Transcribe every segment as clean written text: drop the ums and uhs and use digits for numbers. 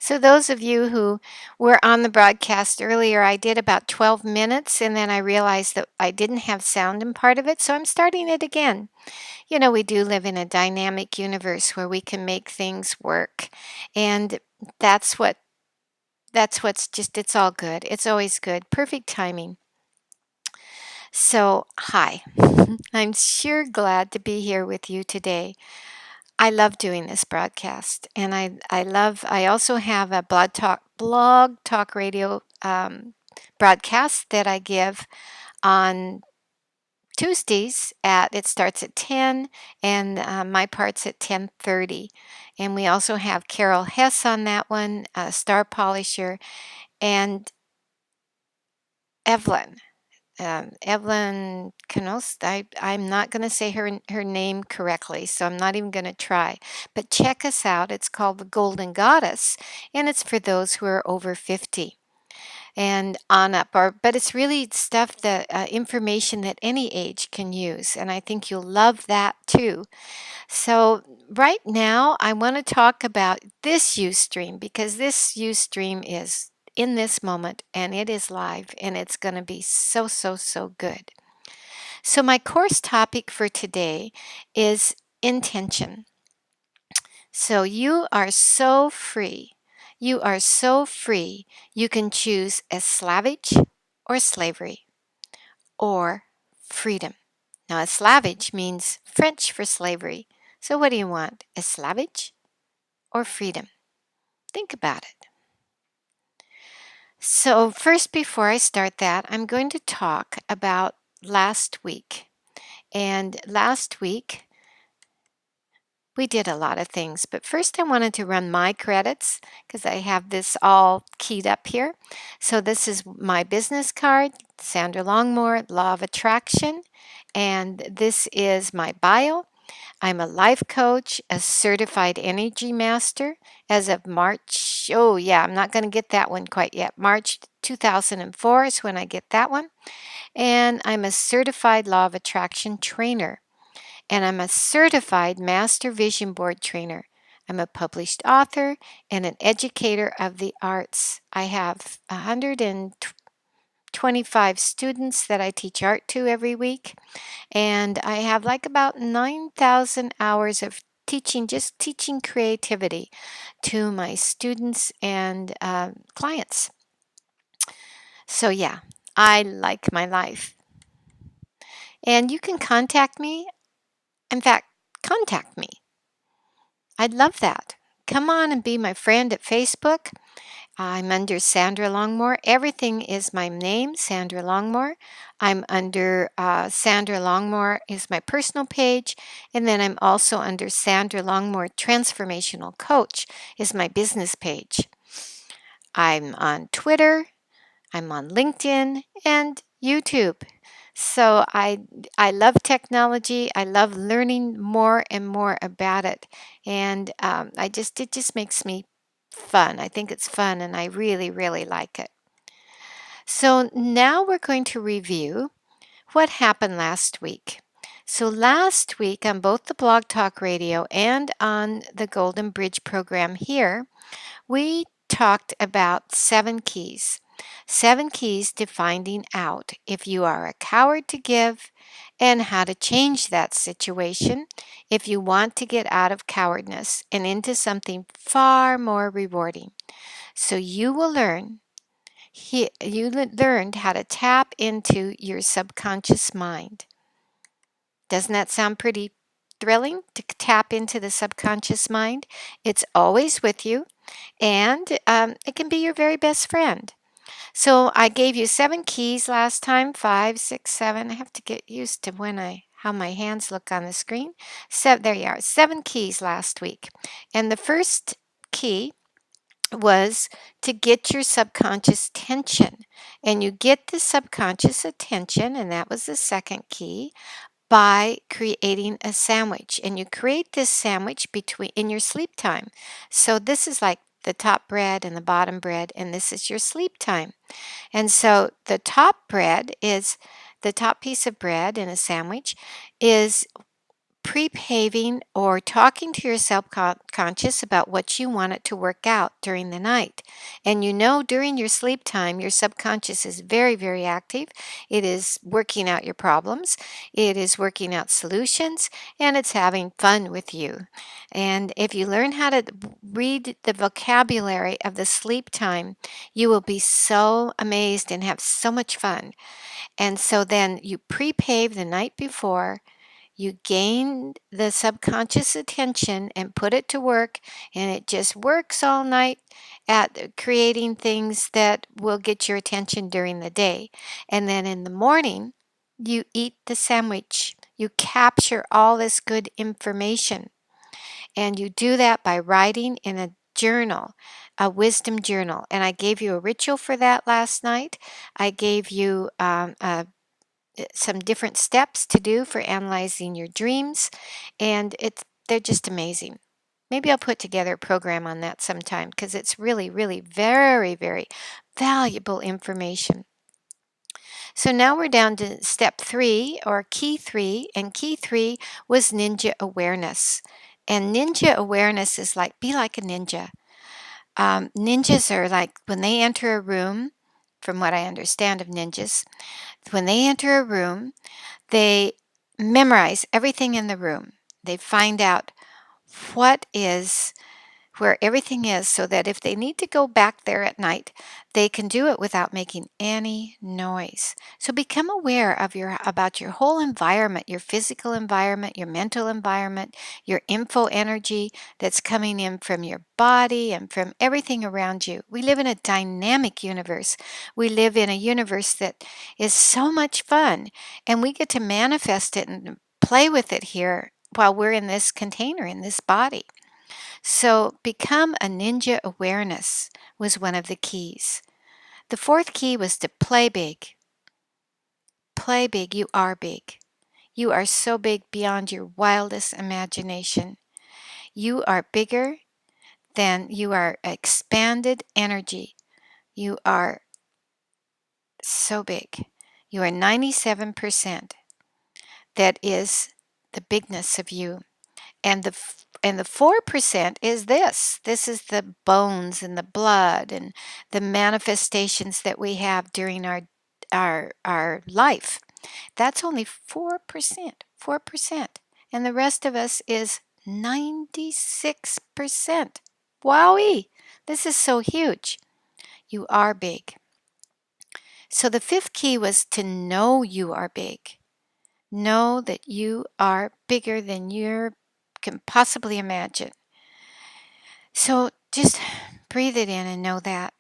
So those of you who were on the broadcast earlier, I did about 12 minutes and then I realized that I didn't have sound in part of it, so I'm starting it again. You know, we do live in a dynamic universe where we can make things work. And that's what that's what's just it's all good. It's always good. Perfect timing. So, hi. I'm sure glad to be here with you today. I love doing this broadcast, and I also have a blog talk radio broadcast that I give on Tuesdays at it starts at 10 and my part's at 10:30. And we also have Carol Hess on that one, Star Polisher, and Evelyn. Evelyn Canos, I'm not going to say her name correctly, so I'm not even going to try. But check us out. It's called The Golden Goddess, and it's for those who are over 50 and on up. But it's really stuff that information that any age can use, and I think you'll love that too. So right now, I want to talk about this Ustream because this Ustream is in this moment and it is live and it's going to be so, so, so good. So, my course topic for today is intention. So, you are so free. You are so free. You can choose esclavage or slavery or freedom. Now, esclavage means French for slavery. So, what do you want? Esclavage or freedom? Think about it. So, first, before I start that, I'm going to talk about last week. And last week, we did a lot of things, but first I wanted to run my credits because I have this all keyed up here. So this is my business card, Sandra Longmore, Law of Attraction, and this is my bio. I'm a life coach, a certified energy master as of March. Oh, yeah, I'm not going to get that one quite yet. March 2004 is when I get that one. And I'm a certified Law of Attraction trainer and I'm a certified Master Vision Board trainer. I'm a published author and an educator of the arts. I have 125 students that I teach art to every week, and I have like about 9,000 hours of teaching, just teaching creativity to my students and clients. So, yeah, I like my life. And you can contact me. In fact, contact me. I'd love that. Come on and be my friend at Facebook. I'm under Sandra Longmore. Everything is my name, Sandra Longmore. I'm under Sandra Longmore is my personal page. And then I'm also under Sandra Longmore Transformational Coach is my business page. I'm on Twitter. I'm on LinkedIn and YouTube. So I love technology. I love learning more and more about it, and it just makes me fun. I think it's fun, and I really really like it. So now we're going to review what happened last week. So last week on both the Blog Talk Radio and on the Golden Bridge program here, we talked about 7 keys. 7 keys to finding out if you are a coward to give and how to change that situation if you want to get out of cowardness and into something far more rewarding. So you will learn learned how to tap into your subconscious mind. Doesn't that sound pretty thrilling to tap into the subconscious mind? It's always with you and it can be your very best friend. So I gave you 7 keys last time, 5, 6, 7. I have to get used to how my hands look on the screen. There you are, 7 keys last week. And the first key was to get your subconscious attention. And you get the subconscious attention, and that was the second key, by creating a sandwich. And you create this sandwich in your sleep time. So this is like the top bread and the bottom bread, and this is your sleep time. And so the top piece of bread in a sandwich is pre-paving or talking to your subconscious about what you want it to work out during the night. And during your sleep time, your subconscious is very, very active. It is working out your problems, it is working out solutions, and it's having fun with you. And if you learn how to read the vocabulary of the sleep time, you will be so amazed and have so much fun. And so then you pre-pave the night before, you gain the subconscious attention and put it to work, and it just works all night at creating things that will get your attention during the day. And then in the morning, you eat the sandwich. You capture all this good information. And you do that by writing in a journal, a wisdom journal. And I gave you a ritual for that last night. I gave you some different steps to do for analyzing your dreams, and they're just amazing. Maybe I'll put together a program on that sometime because it's really, really very, very valuable information. So now we're down to step 3 or key 3, and key 3 was ninja awareness. And ninja awareness is like be like a ninja. Ninjas are like when they enter a room, from what I understand of ninjas, when they enter a room, they memorize everything in the room. They find out what is where everything is so that if they need to go back there at night, they can do it without making any noise. So become aware of about your whole environment, your physical environment, your mental environment, your info energy that's coming in from your body and from everything around you. We live in a dynamic universe. We live in a universe that is so much fun, and we get to manifest it and play with it here while we're in this container, in this body. So, become a ninja awareness was one of the keys. The fourth key was to play big. Play big. You are big. You are so big beyond your wildest imagination. You are bigger than you are expanded energy. You are so big. You are 97%. That is the bigness of you. And the 4% is this. This is the bones and the blood and the manifestations that we have during our life. That's only 4%. 4%. And the rest of us is 96%. Wowee! This is so huge. You are big. So the fifth key was to know you are big. Know that you are bigger than you can possibly imagine. So just breathe it in and know that.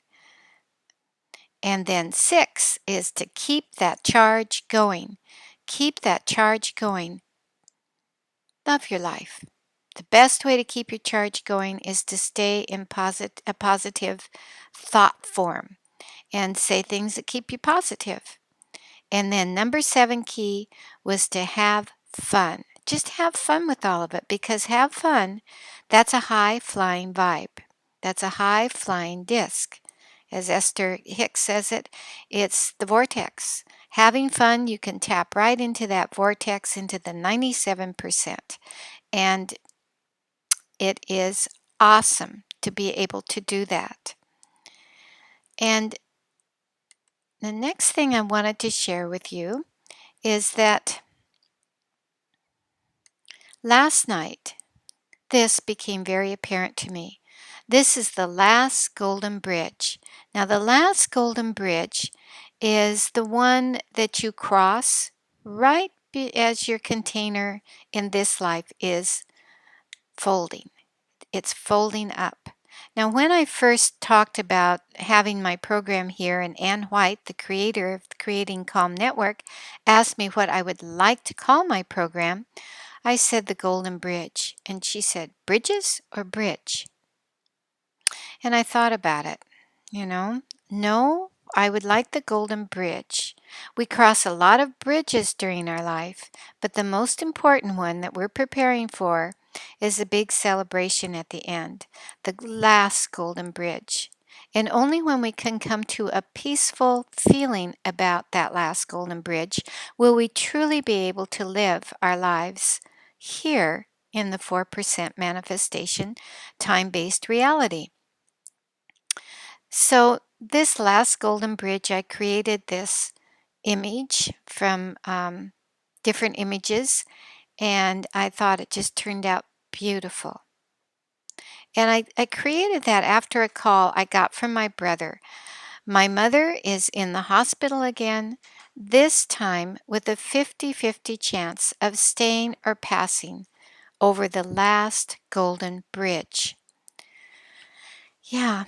And then 6 is to keep that charge going. Keep that charge going. Love your life. The best way to keep your charge going is to stay in a positive thought form and say things that keep you positive. And then number 7 key was to have fun. Just have fun with all of it, because have fun, that's a high flying vibe. That's a high flying disc. As Esther Hicks says it, it's the vortex. Having fun, you can tap right into that vortex, into the 97%. And it is awesome to be able to do that. And the next thing I wanted to share with you is that last night, this became very apparent to me. This is the last golden bridge. Now, the last golden bridge is the one that you cross right as your container in this life is folding. It's folding up. Now, when I first talked about having my program here, and Ann White, the creator of the Creating Calm Network, asked me what I would like to call my program, I said the Golden Bridge, and she said, bridges or bridge? And I thought about it, you know. No, I would like the Golden Bridge. We cross a lot of bridges during our life, but the most important one that we're preparing for is a big celebration at the end, the last Golden Bridge. And only when we can come to a peaceful feeling about that last Golden Bridge will we truly be able to live our lives here in the 4% manifestation time-based reality. So this last Golden Bridge, I created this image from different images, and I thought it just turned out beautiful. And I created that after a call I got from my brother. My mother is in the hospital again, this time with a 50-50 chance of staying or passing over the last Golden Bridge. Yeah,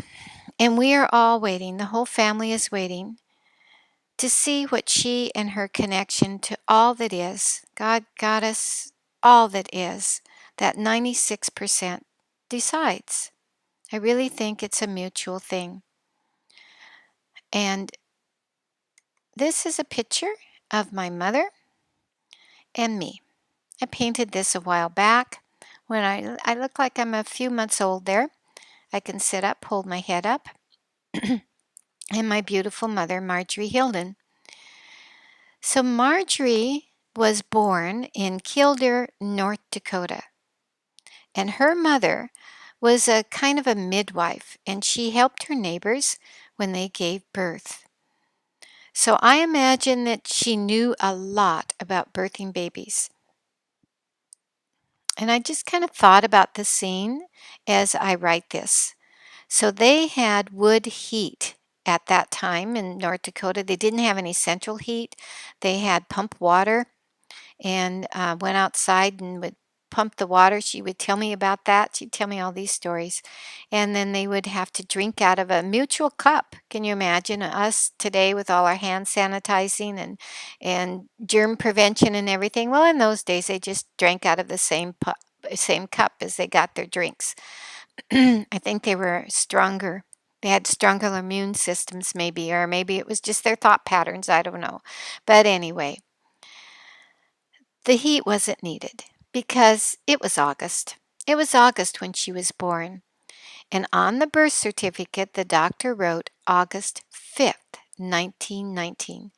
and we are all waiting, the whole family is waiting to see what she and her connection to all that is, God, Goddess, all that is, that 96% decides. I really think it's a mutual thing. And this is a picture of my mother and me. I painted this a while back when I look like I'm a few months old there. I can sit up, hold my head up, and my beautiful mother, Marjorie Hilden. So Marjorie was born in Killdeer, North Dakota. And her mother was a kind of a midwife, and she helped her neighbors when they gave birth. So I imagine that she knew a lot about birthing babies. And I just kind of thought about the scene as I write this. So they had wood heat at that time in North Dakota. They didn't have any central heat. They had pump water and went outside and would pump the water. She would tell me about that. She'd tell me all these stories. And then they would have to drink out of a mutual cup. Can you imagine us today with all our hand sanitizing and germ prevention and everything? Well, in those days, they just drank out of the same cup as they got their drinks. I think they were stronger. They had stronger immune systems, maybe, or maybe it was just their thought patterns. I don't know. But anyway, the heat wasn't needed because it was August. It was August when she was born. And on the birth certificate, the doctor wrote August 5th, 1919.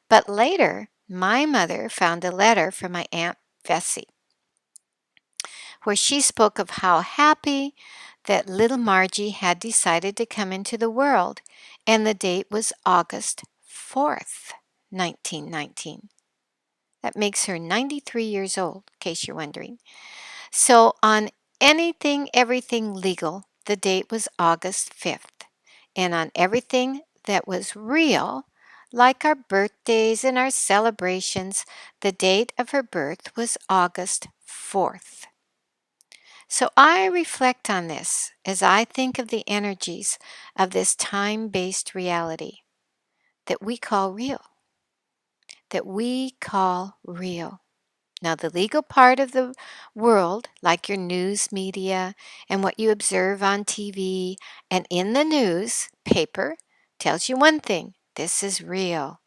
But later, my mother found a letter from my Aunt Bessie where she spoke of how happy that little Margie had decided to come into the world, and the date was August 4th, 1919. That makes her 93 years old, in case you're wondering. So on anything, everything legal, the date was August 5th. And on everything that was real, like our birthdays and our celebrations, the date of her birth was August 4th. So I reflect on this as I think of the energies of this time-based reality that we call real, that we call real. Now, the legal part of the world, like your news media and what you observe on TV and in the news paper, tells you one thing: this is real.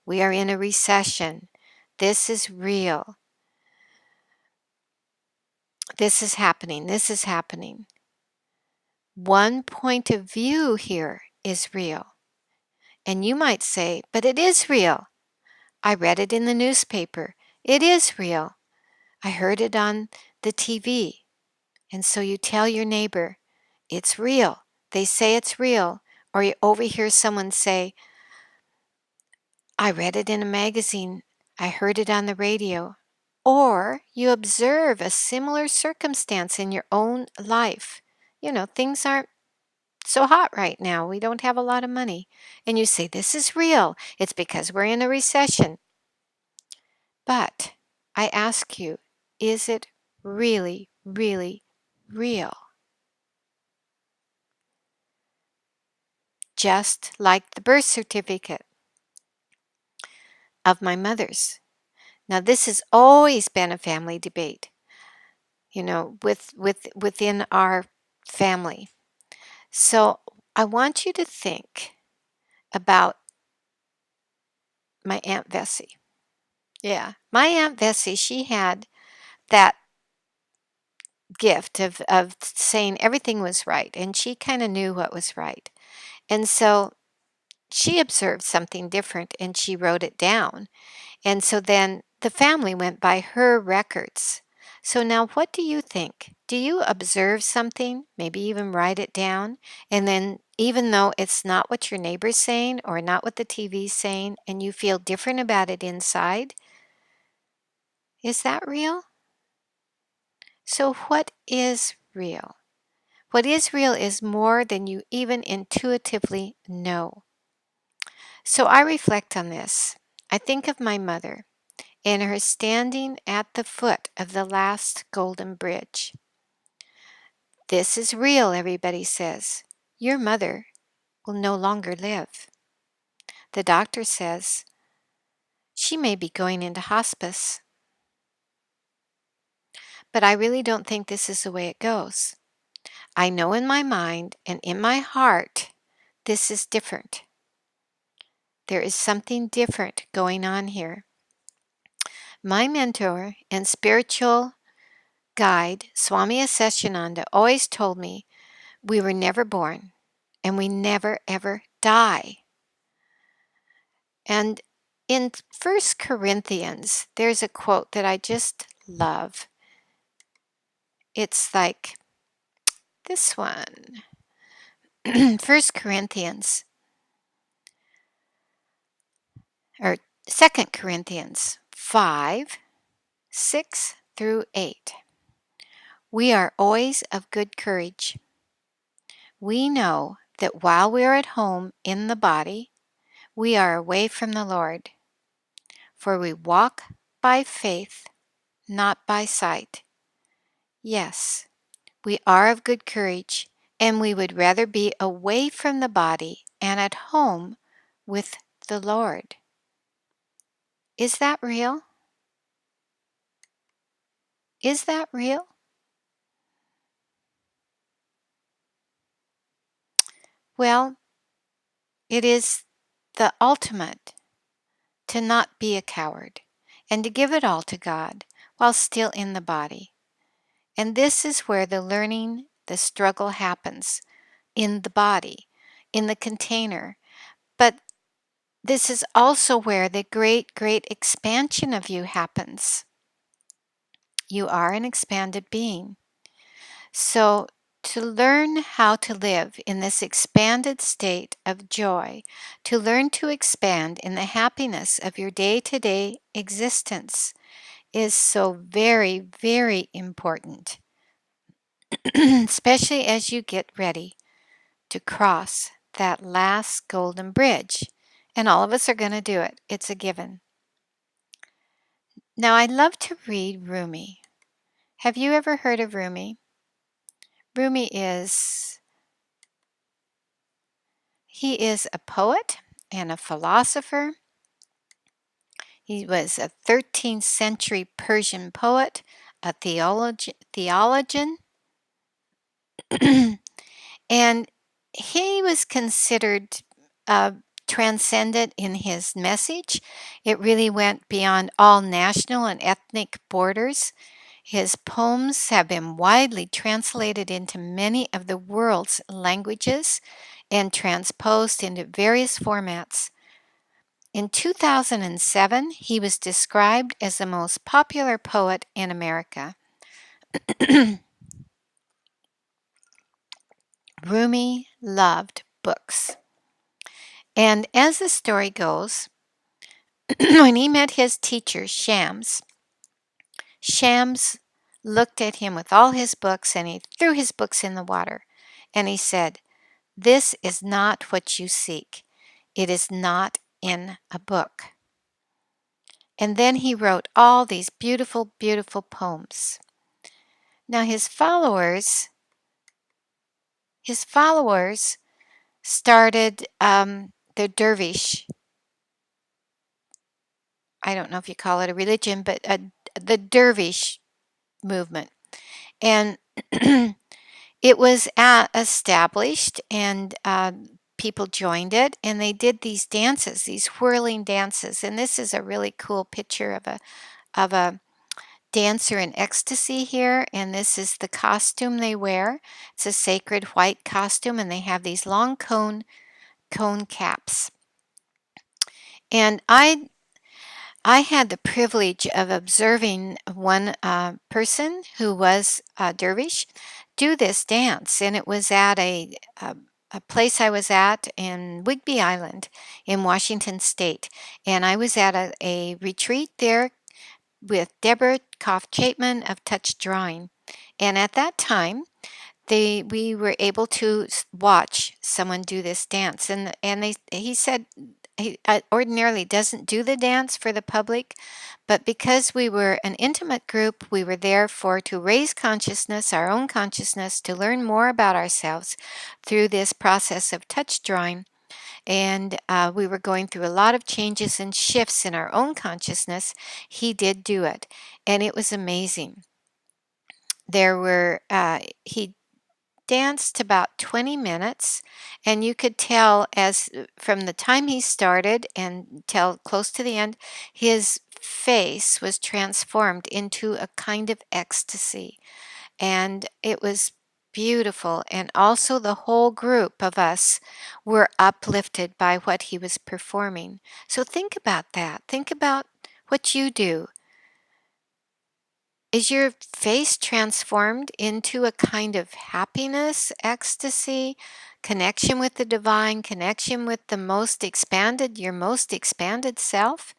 We are in a recession. This is real. This is happening. This is happening. One point of view here is real. And you might say, but it is real. I read it in the newspaper. It is real. I heard it on the TV. And so you tell your neighbor, it's real. They say it's real. Or you overhear someone say, I read it in a magazine. I heard it on the radio. Or you observe a similar circumstance in your own life. You know, things aren't so hot right now. We don't have a lot of money. And you say, this is real. It's because we're in a recession. But I ask you, is it really, really real? Just like the birth certificate of my mother's. Now, this has always been a family debate, you know, within our family. So I want you to think about my Aunt Bessie. Yeah, my Aunt Bessie, she had that gift of saying everything was right, and she kind of knew what was right. And so she observed something different and she wrote it down. And so then the family went by her records. So now what do you think? Do you observe something, maybe even write it down, and then even though it's not what your neighbor's saying or not what the TV's saying, and you feel different about it inside, is that real? So what is real? What is real is more than you even intuitively know. So I reflect on this. I think of my mother and her standing at the foot of the last golden bridge. This is real, everybody says. Your mother will no longer live. The doctor says she may be going into hospice, but I really don't think this is the way it goes. I know in my mind and in my heart this is different. There is something different going on here. My mentor and spiritual guide, Swami Seshananda, always told me we were never born and we never ever die. And in First Corinthians, there's a quote that I just love. It's like this one. First Corinthians, or Second Corinthians 5, 6 through 8. We are always of good courage. We know that while we are at home in the body, we are away from the Lord. For we walk by faith, not by sight. Yes, we are of good courage, and we would rather be away from the body and at home with the Lord. Is that real? Is that real? Well, it is the ultimate to not be a coward and to give it all to God while still in the body. And this is where the learning, the struggle happens in the body, in the container. But this is also where the great, great expansion of you happens. You are an expanded being. So, to learn how to live in this expanded state of joy, to learn to expand in the happiness of your day to day existence is so very, very important, especially as you get ready to cross that last golden bridge. And all of us are going to do it, it's a given. Now, I love to read Rumi. Have you ever heard of Rumi? Rumi he is a poet and a philosopher. He was a 13th century Persian poet, a theologian, and he was considered transcendent in his message. It really went beyond all national and ethnic borders. His poems have been widely translated into many of the world's languages and transposed into various formats. In 2007, he was described as the most popular poet in America. Rumi loved books. And as the story goes, when he met his teacher, Shams, Shams looked at him with all his books and he threw his books in the water. And he said, "This is not what you seek. It is not in a book." And then he wrote all these beautiful, beautiful poems. Now his followers started the dervish. I don't know if you call it a religion, but the dervish movement. And it was established, and people joined it, and they did these dances, these whirling dances. And this is a really cool picture of a dancer in ecstasy here, and this is the costume they wear. It's a sacred white costume, and they have these long cone caps. And I had the privilege of observing one person who was a dervish do this dance, and it was at a place I was at in Whidbey Island in Washington State. And I was at a retreat there with Deborah Koff Chapman of Touch Drawing. And at that time, we were able to watch someone do this dance, and he said he ordinarily doesn't do the dance for the public, but because we were an intimate group, we were there for to raise consciousness, our own consciousness, to learn more about ourselves through this process of touch drawing. And we were going through a lot of changes and shifts in our own consciousness. He did do it, and it was amazing. He danced about 20 minutes, and you could tell as from the time he started and till close to the end, his face was transformed into a kind of ecstasy, and it was beautiful. And also, the whole group of us were uplifted by what he was performing. So, think about that. Think about what you do. Is your face transformed into a kind of happiness, ecstasy, connection with the divine, connection with the most expanded, your most expanded self?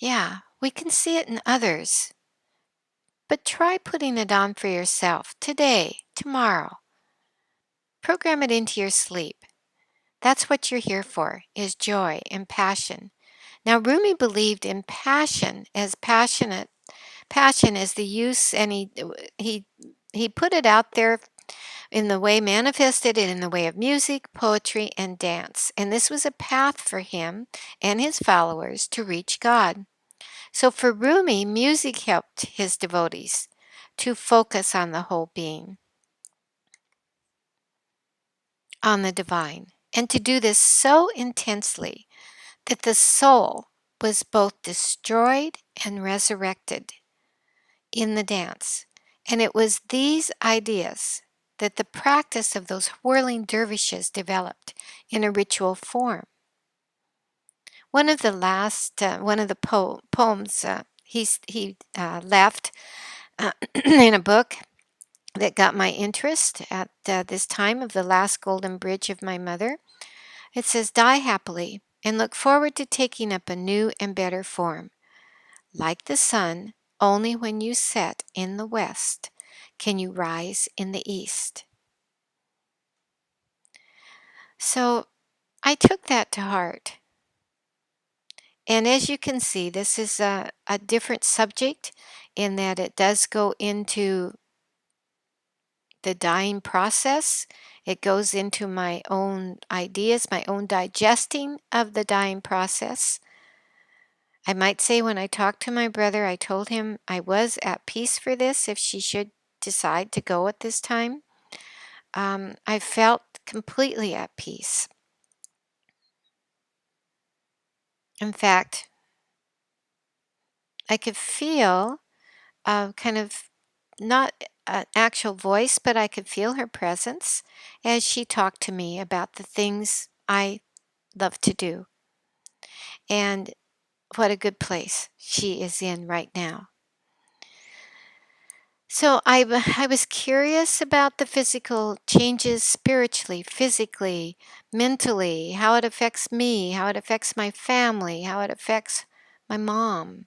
Yeah, we can see it in others, but try putting it on for yourself today, tomorrow. Program it into your sleep. That's what you're here for, is joy and passion. Now, Rumi believed in passion is the use, and he he put it out there in the way manifested it in the way of music, poetry, and dance. And this was a path for him and his followers to reach God. So for Rumi, music helped his devotees to focus on the whole being, on the divine, and to do this so intensely that the soul was both destroyed and resurrected in the dance. And it was these ideas that the practice of those whirling dervishes developed in a ritual form. One of the poems he left in a book that got my interest at this time of the last golden bridge of my mother. It says, "Die happily and look forward to taking up a new and better form. Like the sun, only when you set in the west can you rise in the east." So I took that to heart. And as you can see, this is a different subject in that it does go into the dying process. It goes into my own ideas, my own digesting of the dying process. I might say when I talked to my brother, I told him I was at peace for this if she should decide to go at this time. I felt completely at peace. In fact, I could feel kind of not an actual voice, but I could feel her presence as she talked to me about the things I love to do. And what a good place she is in right now. So I was curious about the physical changes spiritually, physically, mentally, how it affects me, how it affects my family, how it affects my mom.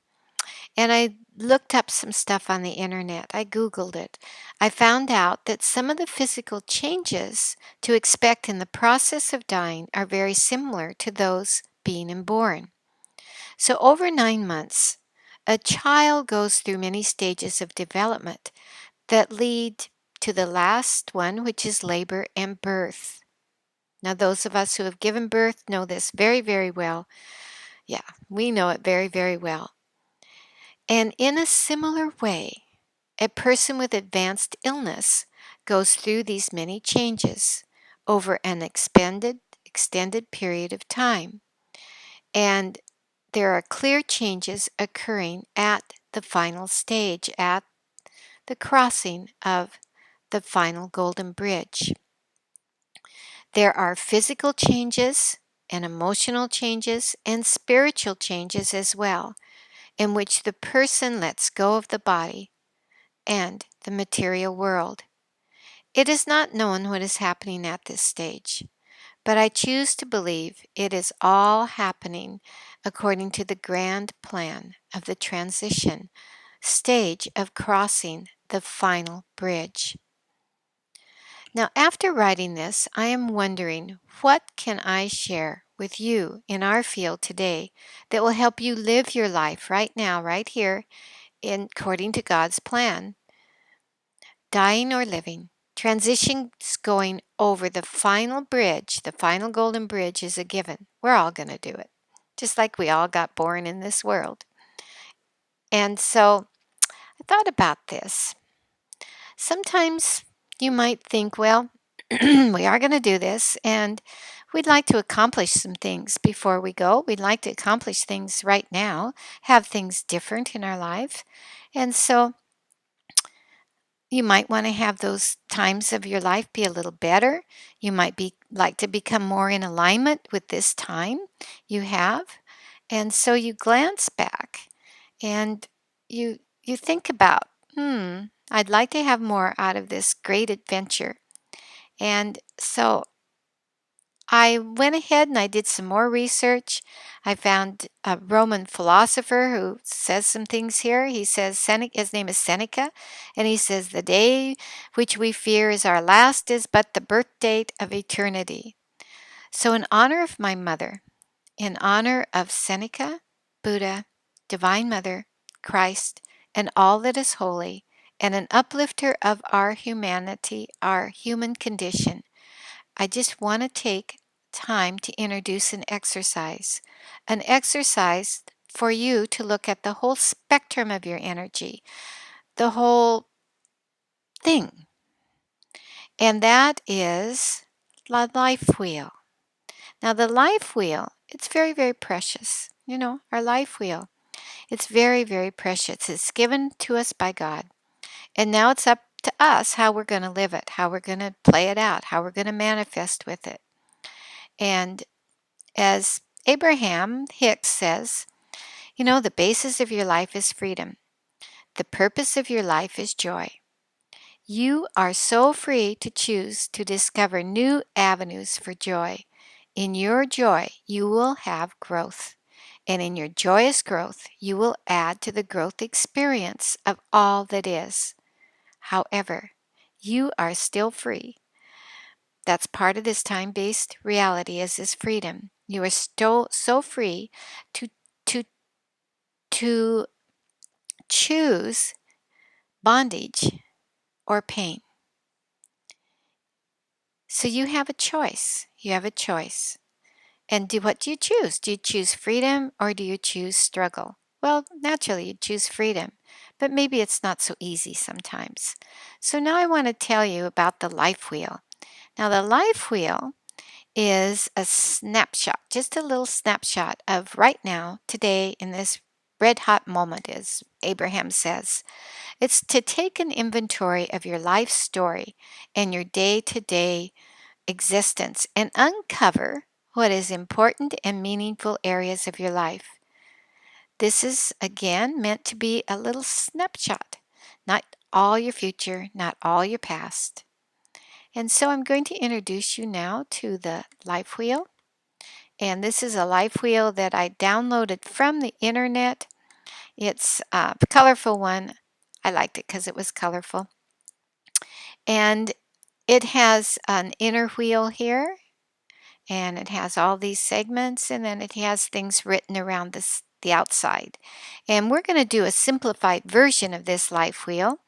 And I looked up some stuff on the internet. I Googled it. I found out that some of the physical changes to expect in the process of dying are very similar to those being born. So, over 9 months, a child goes through many stages of development that lead to the last one, which is labor and birth. Now, those of us who have given birth know this very, very well. Yeah, we know it very, very well. And in a similar way, a person with advanced illness goes through these many changes over an extended period of time. And there are clear changes occurring at the final stage, at the crossing of the final golden bridge. There are physical changes and emotional changes and spiritual changes as well, in which the person lets go of the body and the material world. It is not known what is happening at this stage, but I choose to believe it is all happening according to the grand plan of the transition stage of crossing the final bridge. Now, after writing this, I am wondering, what can I share with you in our field today that will help you live your life right now, right here, according to God's plan? Dying or living, transitions going over the final bridge, the final golden bridge, is a given. We're all going to do it, just like we all got born in this world. And so I thought about this. Sometimes you might think, well, we are going to do this, and we'd like to accomplish some things before we go. We'd like to accomplish things right now, have things different in our life. And so you might want to have those times of your life be a little better. You might be like to become more in alignment with this time you have. And so you glance back and you think about, I'd like to have more out of this great adventure. And so I went ahead and I did some more research. I found a Roman philosopher who says some things here. He says, his name is Seneca, and he says, "The day which we fear is our last is but the birth date of eternity." So, in honor of my mother, in honor of Seneca, Buddha, Divine Mother, Christ, and all that is holy, and an uplifter of our humanity, our human condition, I just want to take time to introduce an exercise for you to look at the whole spectrum of your energy, the whole thing. And that is the life wheel. Now, the life wheel, it's very, very precious. You know, our life wheel, it's very, very precious. It's given to us by God. And now it's up to us how we're going to live it, how we're going to play it out, how we're going to manifest with it. And as Abraham Hicks says, the basis of your life is freedom. The purpose of your life is joy. You are so free to choose to discover new avenues for joy. In your joy, you will have growth. And in your joyous growth, you will add to the growth experience of all that is. However, you are still free. That's part of this time-based reality, is this freedom. You are still so free to to to choose bondage or pain. So you have a choice. You have a choice. And what do you choose? Do you choose freedom or do you choose struggle? Well, naturally, you choose freedom, but maybe it's not so easy sometimes. So now I want to tell you about the life wheel. Now, the life wheel is a snapshot, just a little snapshot of right now, today, in this red hot moment, as Abraham says. It's to take an inventory of your life story and your day to day existence and uncover what is important and meaningful areas of your life. This is, again, meant to be a little snapshot, not all your future, not all your past. And so I'm going to introduce you now to the life wheel. And this is a life wheel that I downloaded from the internet. It's a colorful one. I liked it because it was colorful. And it has an inner wheel here, and it has all these segments, and then it has things written around the outside. And we're going to do a simplified version of this life wheel,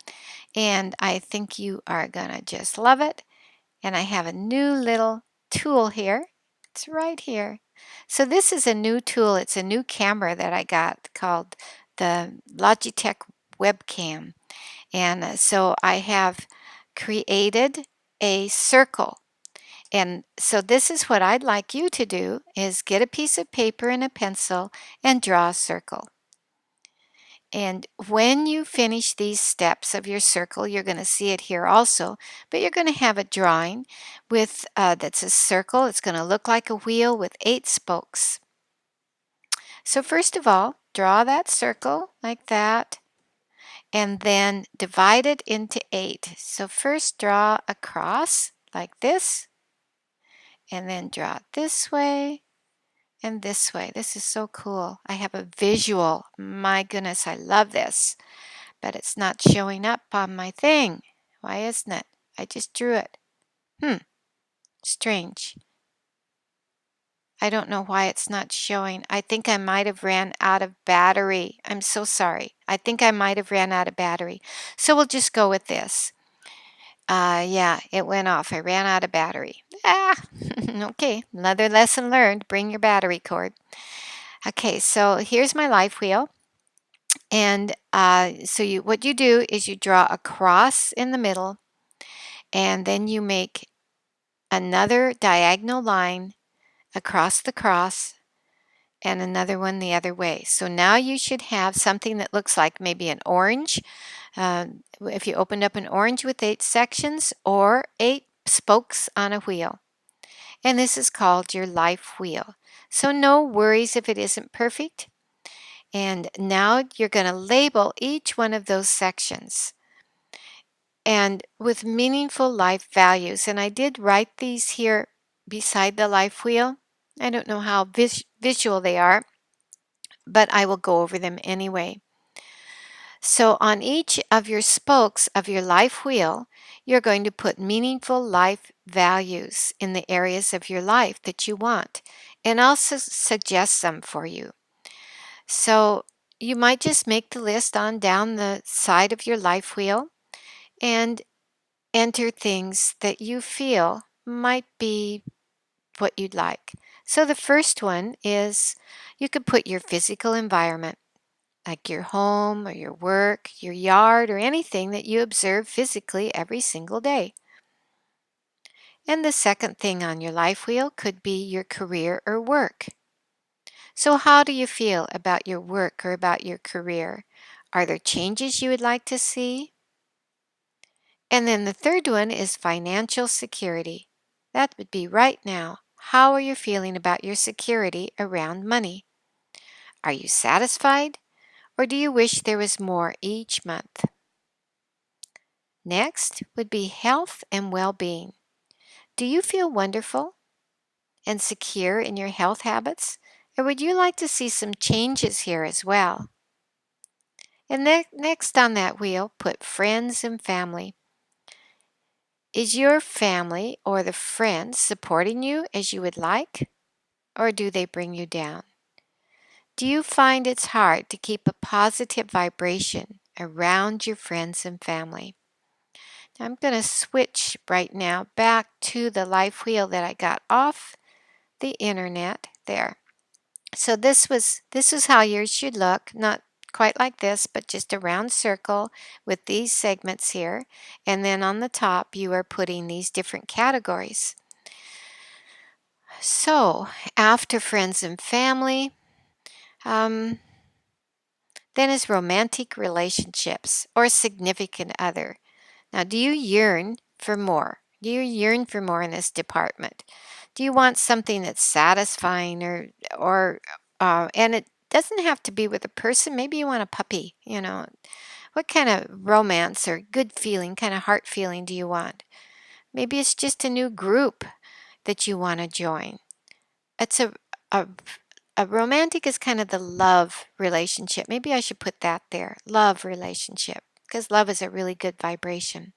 and I think you are going to just love it. And I have a new little tool here. It's right here. So this is a new tool. It's a new camera that I got called the Logitech webcam. And so I have created a circle. And so this is what I'd like you to do, is get a piece of paper and a pencil and draw a circle. And when you finish these steps of your circle, you're going to see it here also, but you're going to have a drawing with that's a circle. It's going to look like a wheel with 8 spokes. So first of all, draw that circle like that, and then divide it into 8. So first draw a cross like this, and then draw it this way and this way. This is so cool. I have a visual. My goodness, I love this. But it's not showing up on my thing. Why isn't it? I just drew it. Strange. I don't know why it's not showing. I think I might have ran out of battery. I'm so sorry. I think I might have ran out of battery. So we'll just go with this. Yeah, it went off. I ran out of battery. Okay, another lesson learned. Bring your battery cord. Okay, so here's my life wheel. And so what you do is you draw a cross in the middle, and then you make another diagonal line across the cross and another one the other way. So now you should have something that looks like maybe an orange. If you opened up an orange with 8 sections or 8 spokes on a wheel. And this is called your life wheel. So no worries if it isn't perfect. And now you're going to label each one of those sections and with meaningful life values. And I did write these here beside the life wheel. I don't know how visual they are, but I will go over them anyway. So on each of your spokes of your life wheel, you're going to put meaningful life values in the areas of your life that you want, and I'll suggest some for you. So you might just make the list on down the side of your life wheel and enter things that you feel might be what you'd like. So the first one is you could put your physical environment, like your home or your work, your yard, or anything that you observe physically every single day. And the second thing on your life wheel could be your career or work. So how do you feel about your work or about your career? Are there changes you would like to see? And then the third one is financial security. That would be right now. How are you feeling about your security around money? Are you satisfied, or do you wish there was more each month? Next would be health and well-being. Do you feel wonderful and secure in your health habits, or would you like to see some changes here as well? And next on that wheel, put friends and family. Is your family or the friends supporting you as you would like, or do they bring you down? Do you find it's hard to keep a positive vibration around your friends and family? I'm going to switch right now back to the life wheel that I got off the internet there. So this is how yours should look, not quite like this, but just a round circle with these segments here. And then on the top, you are putting these different categories. So after friends and family, then is romantic relationships or significant other. Now, do you yearn for more? Do you yearn for more in this department? Do you want something that's satisfying or and it doesn't have to be with a person. Maybe you want a puppy, you know. What kind of romance or good feeling, kind of heart feeling do you want? Maybe it's just a new group that you want to join. It's a a romantic is kind of the love relationship. Maybe I should put that there. Love relationship, because love is a really good vibration.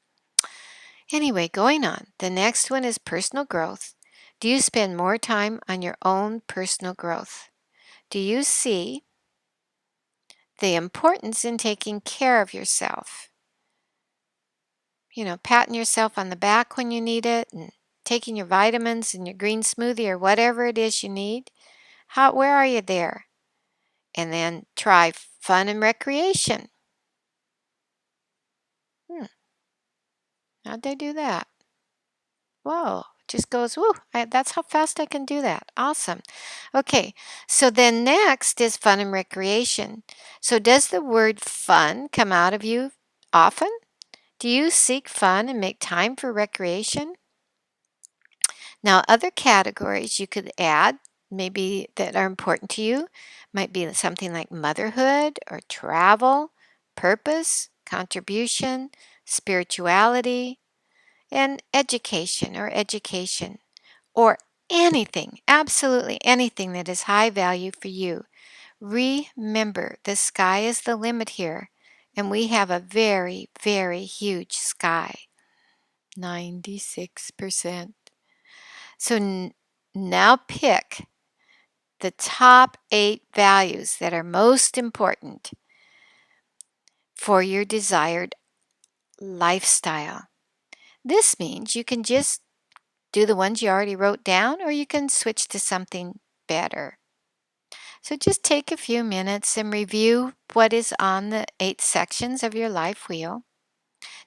Anyway, going on. The next one is personal growth. Do you spend more time on your own personal growth? Do you see the importance in taking care of yourself? You know, patting yourself on the back when you need it and taking your vitamins and your green smoothie or whatever it is you need. Where are you there? And then try fun and recreation. How'd they do that? Whoa, Just goes, woo, that's how fast I can do that. Awesome. Okay, so then next is fun and recreation. So does the word fun come out of you often? Do you seek fun and make time for recreation? Now, other categories you could add, maybe that are important to you, might be something like motherhood or travel, purpose, contribution, spirituality, and education, or anything, absolutely anything that is high value for you. Remember, the sky is the limit here, and we have a very, very huge sky. 96%. So now pick the top 8 values that are most important for your desired lifestyle. This means you can just do the ones you already wrote down, or you can switch to something better. So just take a few minutes and review what is on the 8 sections of your life wheel.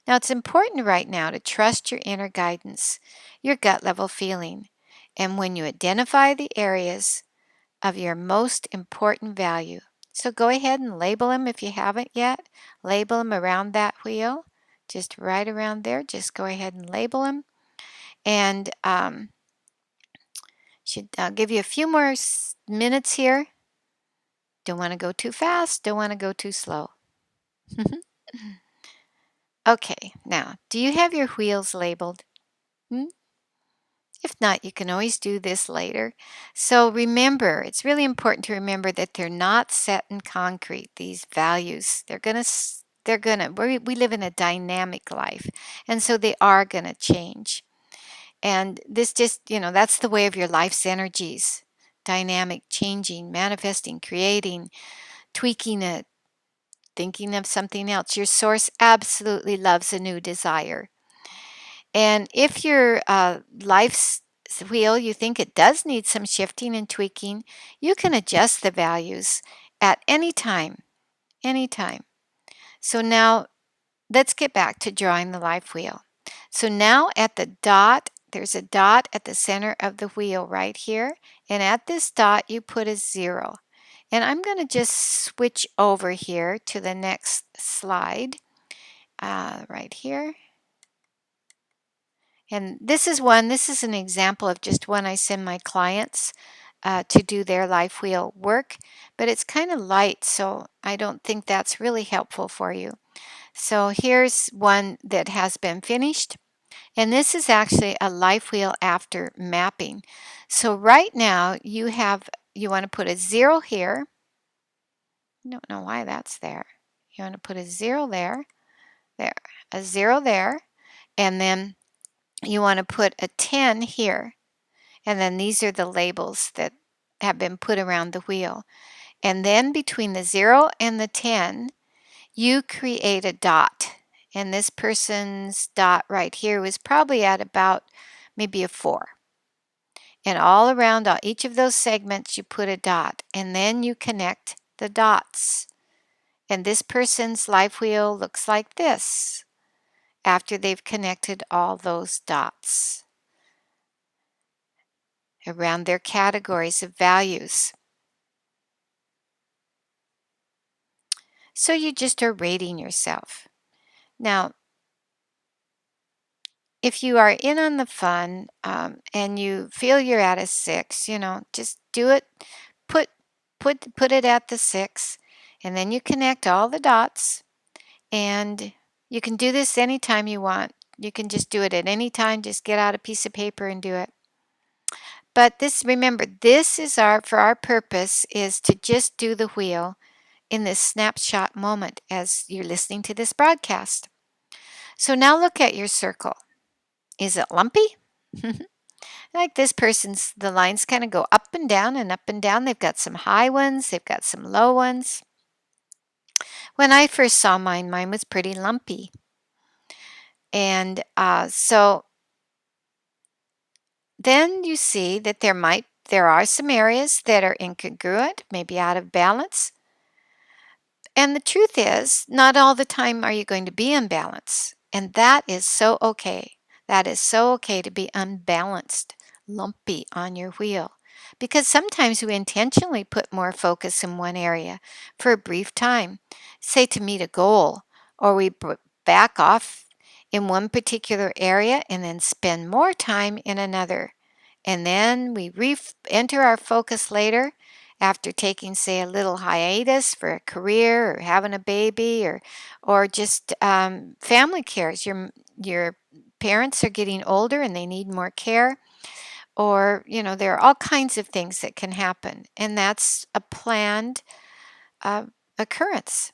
Now, it's important right now to trust your inner guidance, your gut level feeling. And when you identify the areas of your most important value, so go ahead and label them if you haven't yet. Label them around that wheel, just right around there. Just go ahead and label them. And I'll give you a few more minutes here. Don't want to go too fast, don't want to go too slow. Okay, now, do you have your wheels labeled? Hmm? If not, you can always do this later. So remember, it's really important to remember that they're not set in concrete, these values. We live in a dynamic life, and so they are going to change. And this just, that's the way of your life's energies. Dynamic, changing, manifesting, creating, tweaking it, thinking of something else. Your source absolutely loves a new desire. And if your life's wheel, you think it does need some shifting and tweaking, you can adjust the values at any time, anytime. So now let's get back to drawing the life wheel. So now at the dot, there's a dot at the center of the wheel right here. And at this dot, you put a 0. And I'm going to just switch over here to the next slide right here. And this is an example of just one I send my clients to do their life wheel work, but it's kind of light, so I don't think that's really helpful for you. So here's one that has been finished, and this is actually a life wheel after mapping. So right now you want to put a 0 here. I don't know why that's there. You want to put a 0 there, a 0 there, and then you want to put a 10 here. And then these are the labels that have been put around the wheel. And then between the 0 and the 10, you create a dot. And this person's dot right here was probably at about maybe a 4. And all around each of those segments, you put a dot. And then you connect the dots. And this person's life wheel looks like this after they've connected all those dots around their categories of values. So you just are rating yourself. Now, if you are in on the fun and you feel you're at a 6, just do it. Put it at the 6, and then you connect all the dots. And you can do this anytime you want. You can just do it at any time. Just get out a piece of paper and do it. But remember, this is for our purpose is to just do the wheel in this snapshot moment as you're listening to this broadcast. So now look at your circle. Is it lumpy? Like this person's, the lines kind of go up and down and up and down. They've got some high ones, they've got some low ones. When I first saw mine was pretty lumpy. And so then you see that there are some areas that are incongruent, maybe out of balance. And the truth is, not all the time are you going to be in balance. And that is so okay. That is so okay to be unbalanced, lumpy on your wheel. Because sometimes we intentionally put more focus in one area for a brief time, say to meet a goal, or we back off in one particular area and then spend more time in another. And then we enter our focus later after taking, say, a little hiatus for a career or having a baby or just family cares. Your parents are getting older and they need more care, or there are all kinds of things that can happen, and that's a planned uh, occurrence.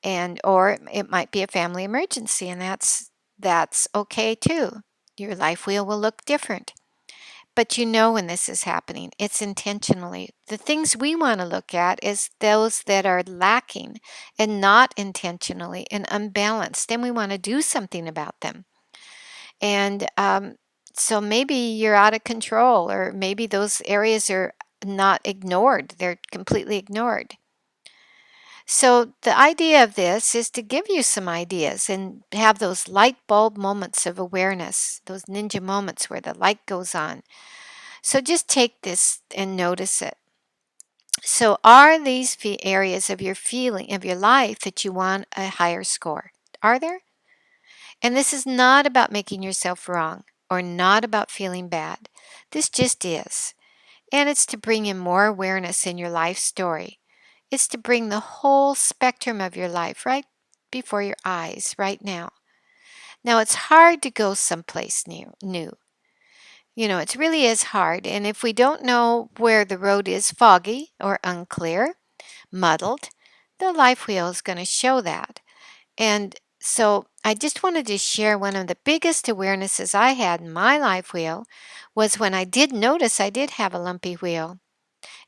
And or it might be a family emergency, and that's okay too. Your life wheel will look different, but when this is happening, it's intentionally. The things we want to look at is those that are lacking and not intentionally and unbalanced, and we want to do something about them. And so maybe you're out of control, or maybe those areas are not ignored, they're completely ignored. So, the idea of this is to give you some ideas and have those light bulb moments of awareness, those ninja moments where the light goes on. So, just take this and notice it. So, are these areas of your feeling, of your life, that you want a higher score? Are there? And this is not about making yourself wrong or not about feeling bad. This just is. And it's to bring in more awareness in your life story. It's to bring the whole spectrum of your life right before your eyes right now. Now, it's hard to go someplace new. It really is hard. And if we don't know where the road is foggy or unclear, muddled, the life wheel is going to show that. And so I just wanted to share one of the biggest awarenesses I had in my life wheel was when I did notice I did have a lumpy wheel.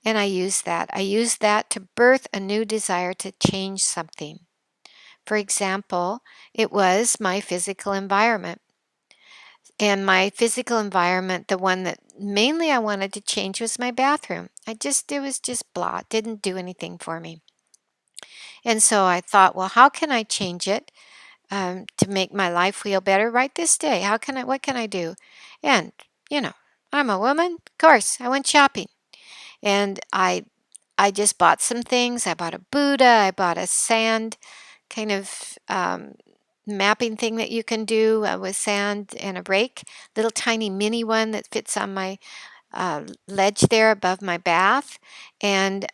And I used that. I used that to birth a new desire to change something. For example, it was my physical environment. And my physical environment, the one that mainly I wanted to change was my bathroom. It was just blah, it didn't do anything for me. And so I thought, well, how can I change it to make my life feel better right this day? What can I do? And, you know, I'm a woman. Of course, I went shopping and I just bought some things. I bought a Buddha. I bought a sand kind of mapping thing that you can do with sand and a rake, little tiny mini one that fits on my ledge there above my bath. And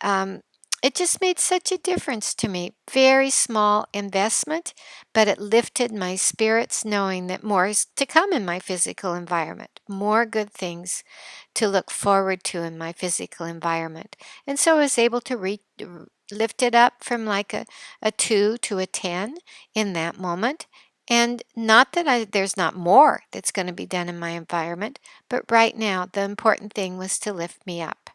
it just made such a difference to me. Very small investment, but it lifted my spirits knowing that more is to come in my physical environment, more good things to look forward to in my physical environment. And so I was able to lift it up from like a 2 to a 10 in that moment. And not that there's not more that's going to be done in my environment, but right now the important thing was to lift me up.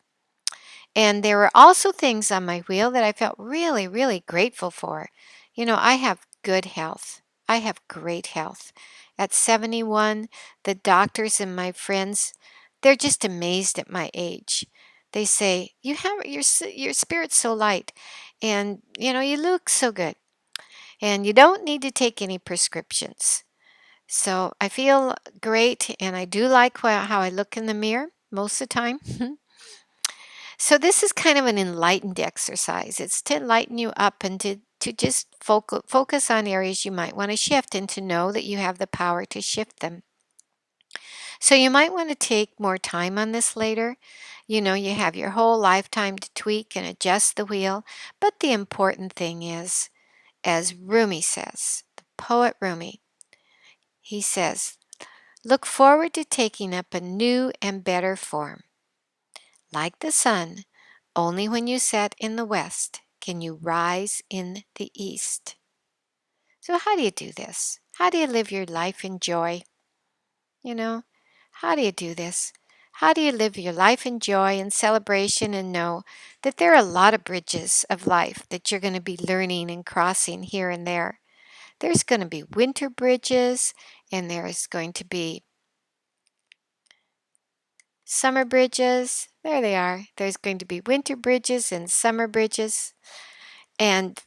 And there were also things on my wheel that I felt really, really grateful for. I have good health. I have great health. At 71, the doctors and my friends, they're just amazed at my age. They say, "You have your spirit's so light, and you look so good, and you don't need to take any prescriptions." So I feel great, and I do like how I look in the mirror most of the time. So this is kind of an enlightened exercise. It's to lighten you up and to just focus on areas you might want to shift and to know that you have the power to shift them. So you might want to take more time on this later. You have your whole lifetime to tweak and adjust the wheel. But the important thing is, as Rumi says, the poet Rumi, he says, look forward to taking up a new and better form. Like the sun, only when you set in the west can you rise in the east. So, how do you do this? How do you live your life in joy? You know, how do you do this? How do you live your life in joy and celebration and know that there are a lot of bridges of life that you're going to be learning and crossing here and there? There's going to be winter bridges and there's going to be summer bridges. There they are. There's going to be winter bridges and summer bridges, and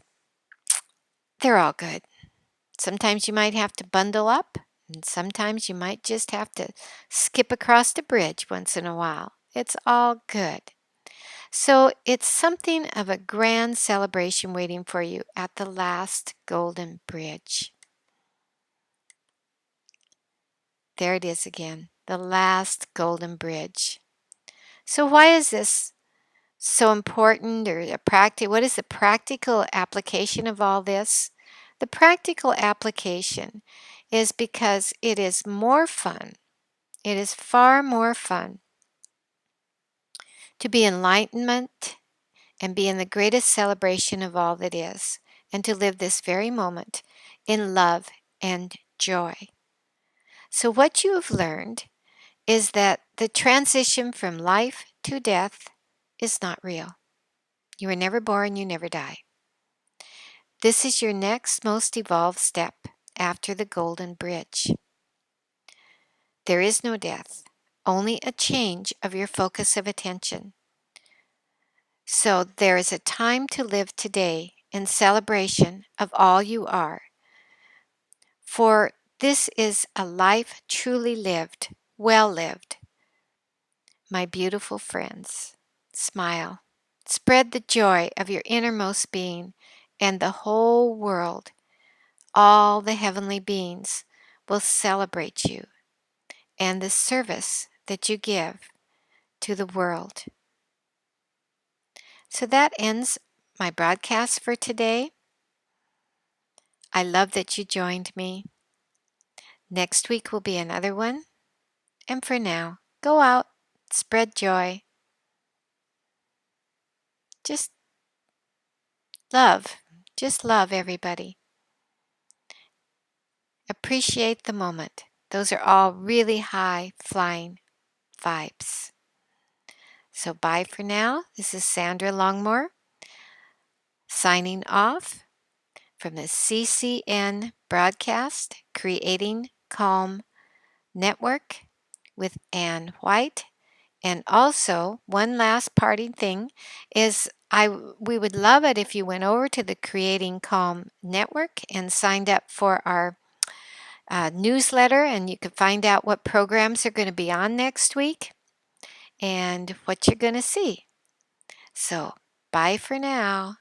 they're all good. Sometimes you might have to bundle up And sometimes you might just have to skip across the bridge once in a while. It's all good. So it's something of a grand celebration waiting for you at the last golden bridge. There it is again, the last golden bridge. So why is this so important, or what is the practical application of all this? The practical application is because it is more fun. It is far more fun to be enlightenment and be in the greatest celebration of all that is, and to live this very moment in love and joy. So, what you have learned is that the transition from life to death is not real. You were never born, you never die. This is your next most evolved step after the golden bridge. There is no death, only a change of your focus of attention. So there is a time to live today in celebration of all you are. For this is a life truly lived, well lived. My beautiful friends, smile. Spread the joy of your innermost being, and the whole world, all the heavenly beings, will celebrate you and the service that you give to the world. So that ends my broadcast for today. I love that you joined me. Next week will be another one. And for now, go out, spread joy. Just love. Just love everybody. Appreciate the moment. Those are all really high flying vibes. So bye for now. This is Sandra Longmore signing off from the CCN broadcast, Creating Calm Network with Ann White. And also, one last parting thing is we would love it if you went over to the Creating Calm Network and signed up for our newsletter, and you could find out what programs are going to be on next week and what you're going to see. So, bye for now.